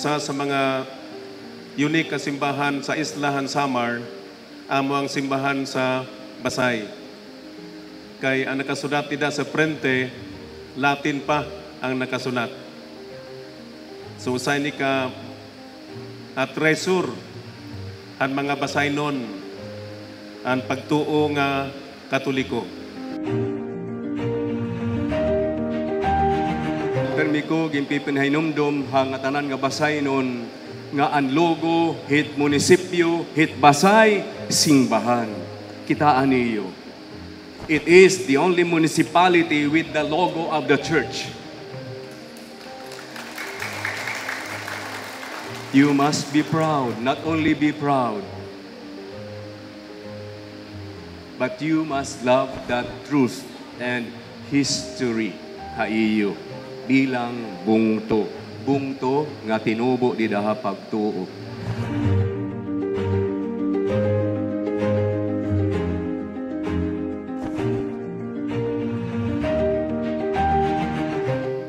usa sa mga unique ka simbahan sa Islahan Samar, amo ang simbahan sa Basay. Kay ang nakasulat nila sa prente, Latin pa ang nakasulat. So usay ni ka treasure ang mga Basaynon ang pagtuo nga Katoliko. Permi ko gimpipin hinumdum hangatanan nga Basaynon nga ang logo hit munisipyo hit Basay simbahan. Kitaan niyo. It is the only municipality with the logo of the church. You must be proud, not only be proud, but you must love that truth and history haiyo bilang bungto. Bungto nga tinubo di daha pagtuo.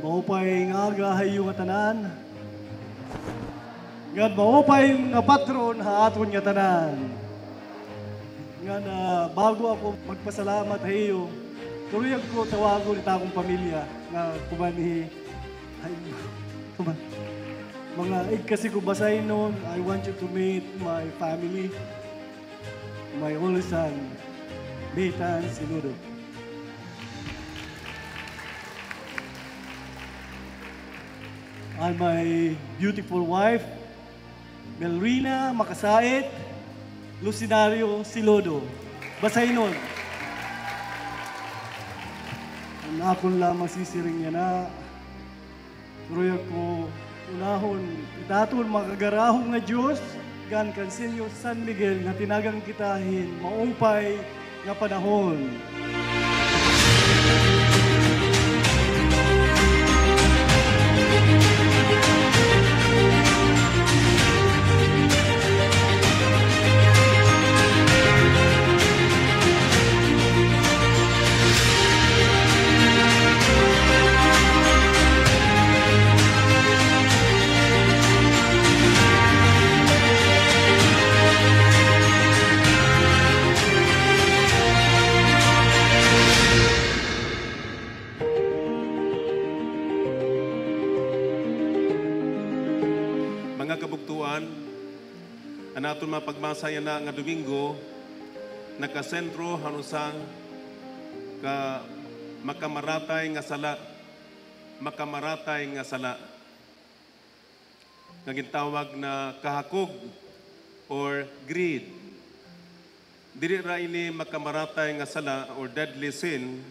Maupay nga agahay yung tanan. Nga maupay nga patron ha aton nga tanan. Nga na bago ako magpasalamat hayo, tuloy ko tawago ni akong pamilya nga kumani ay mga kasi ko basay noon, I want you to meet my family, my only son, Betan Sinudo. And my beautiful wife, Melrina Makasait, Lucinario Silodo. Basay noon. Ang akon lamang sisiring niya na, tuloy ako unahon, itaton makagarahong nga Diyos, gan Kansilyo San Miguel nga tinagang kitahin, maumpay nga panahon. Anaton mapagmasaya na nga Domingo, nakasentro hanusang ka makamaratay nga sala. Makamaratay nga sala. Nga gintawag na kahakog or greed. Dili ra ini makamaratay nga sala or deadly sin,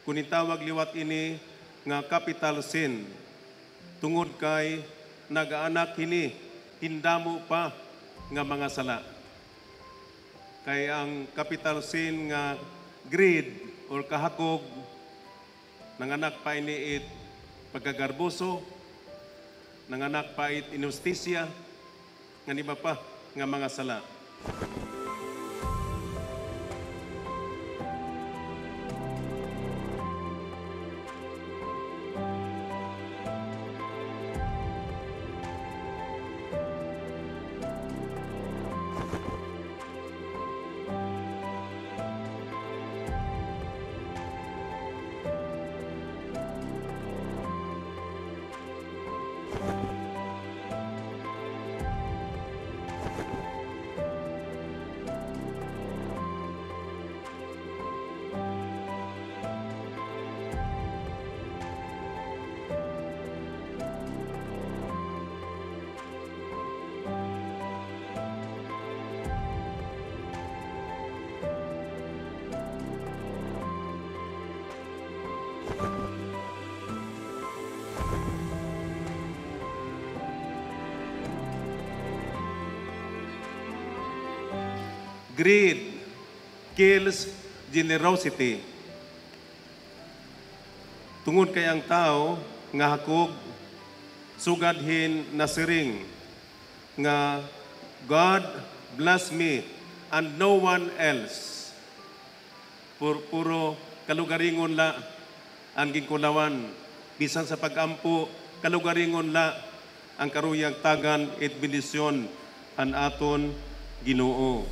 kunin tawag liwat ini nga capital sin. Tungod kay nagaanak ini, hindamo pa nga mga sala. Kay ang capital sin nga greed or kahakog, nanganak pa iniit pagkagarboso, nanganak pa it inustisya, nga iba pa nga mga sala. Greed kills generosity. Tungod kay ang tao nga hakog sugadhin na siring nga God bless me and no one else. Puro kalugaringon la ang gingkulawan. Bisan sa pagampo, kalugaringon la ang karuyag tagan it bendisyon an aton Ginoo.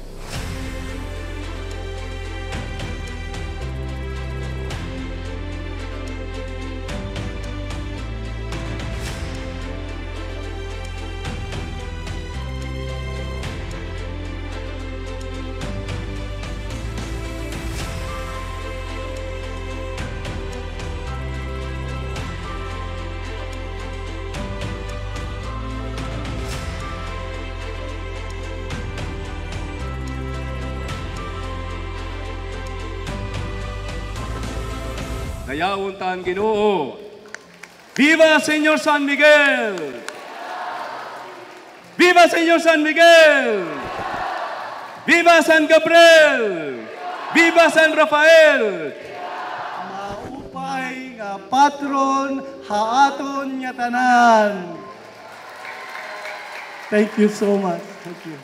Dayawon tan Ginoo. Viva Señor San Miguel! Viva Señor San Miguel! Viva San Gabriel! Viva San Rafael! Maupay nga patron haaton nga tanan. Thank you so much. Thank you.